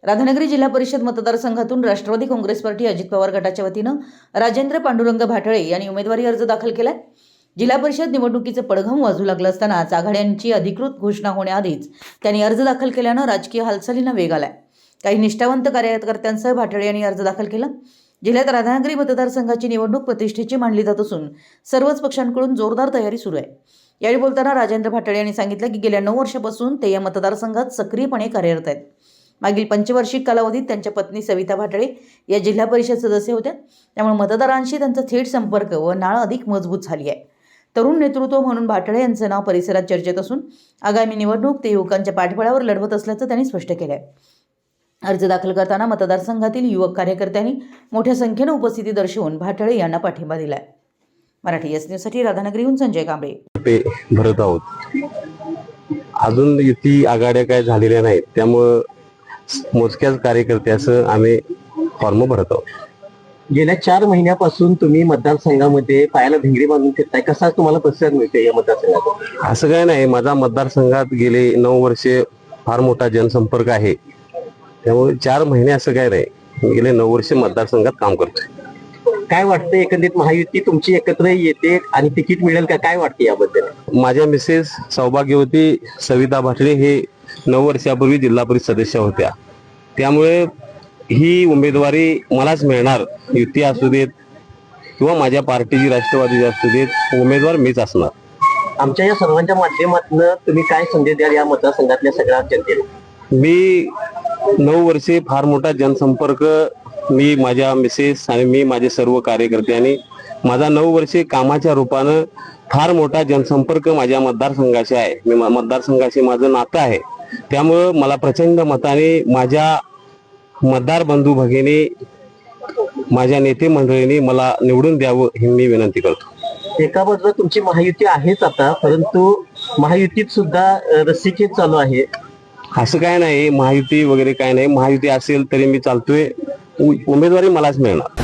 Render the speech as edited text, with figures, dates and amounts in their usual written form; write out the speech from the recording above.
राधानगरी जिल्हा परिषद मतदारसंघातून राष्ट्रवादी काँग्रेस पार्टी अजित पवार गटाच्या वतीनं राजेंद्र पांडुरंग भाटळे यांनी उमेदवारी अर्ज दाखल केलाय। जिल्हा परिषद निवडणुकीचे पडघम वाजू लागलं असतानाच आघाड्यांची अधिकृत घोषणा होण्याआधीच त्यांनी अर्ज दाखल केल्यानं राजकीय हालचालींना वेग आलाय। काही निष्ठावंत कार्यकर्त्यांसह भाटळे यांनी अर्ज दाखल केला। जिल्ह्यात राधानगरी मतदारसंघाची निवडणूक प्रतिष्ठेची मानली जात असून सर्वच पक्षांकडून जोरदार तयारी सुरू आहे। यावेळी बोलताना राजेंद्र भाटळे यांनी सांगितलं की गेल्या 9 वर्षापासून ते या मतदारसंघात सक्रियपणे कार्यरत आहेत। मागील पंचवार्षिक कालावधीत त्यांच्या पत्नी सविता भाटळे या जिल्हा परिषद सदस्य होत्या, त्यामुळे मतदारांशी त्यांचा थेट संपर्क व नाळ अधिक मजबूत झाली आहे। तरुण नेतृत्व म्हणून भाटळे यांचं नाव परिसरात चर्चेत असून आगामी निवडणूक ते युवकांच्या पाठबळावर लढवत असल्याचं त्यांनी स्पष्ट केलं आहे। अर्ज दाखल करताना मतदारसंघातील युवक कार्यकर्त्यांनी मोठ्या संख्येने उपस्थिती दर्शवून भाटळे यांना पाठिंबा दिलाय। मराठी एस न्यूजसाठी राधानगरीहून संजय कांबळे भरत आहोत। अजून युती आघाड्या काय झालेल्या नाहीत, त्यामुळे मोजक्याच कार्यकर्त्याचं आम्ही फॉर्म भरत आहोत। गेल्या 4 महिन्यापासून तुम्ही मतदारसंघामध्ये पायाला भिंगरी बांधून फिरताय, कसा तुम्हाला प्रतिसाद मिळते या मतदारसंघात? असं काय नाही, माझा मतदारसंघात गेले 9 वर्षे फार मोठा जनसंपर्क आहे, त्यामुळे 4 महिने असं काय नाही, गेले 9 वर्षे मतदारसंघात काम करतोय। काय वाटतं, एकंदरीत महायुती तुमची एकत्र येते आणि तिकीट मिळेल का, काय वाटते याबद्दल? माझ्या मिसेस सौभाग्यवती सविता भाटळे हे 9 वर्षापूर्वी जिल्हा परिषद सदस्य होत्या, त्यामुळे ही उमेदवारी मलाच मिळणार। युती असू देत किंवा माझ्या पार्टीची राष्ट्रवादी असू देत, उमेदवार मीच असणार। आमच्या या सर्वांच्या माध्यमातून तुम्ही काय संदेश द्याल या मतदारसंघातल्या सगळ्या जनतेला? मी 9 वर्षे फार मोठा जनसंपर्क, मी माझ्या मिसेस आणि मी माझे सर्व कार्यकर्त्यांनी माझा 9 वर्षे कामाच्या रूपानं फार मोठा जनसंपर्क माझ्या मतदारसंघाशी आहे। मी मतदारसंघाशी माझं नातं आहे, त्यामुळं मला प्रचंड मताने माझ्या मतदार बंधू भगिनी, माझ्या नेते मंडळींनी मला निवडून द्यावं ही मी विनंती करतो। एका बाजूला तुमची महायुती आहेच आता, परंतु महायुतीत सुद्धा रस्सीखेच चालू आहे। असं काय नाही, महायुती वगैरे काय नाही, महायुती असेल तरी मी चालतोय, उमेदवारी मलाच मिळणार।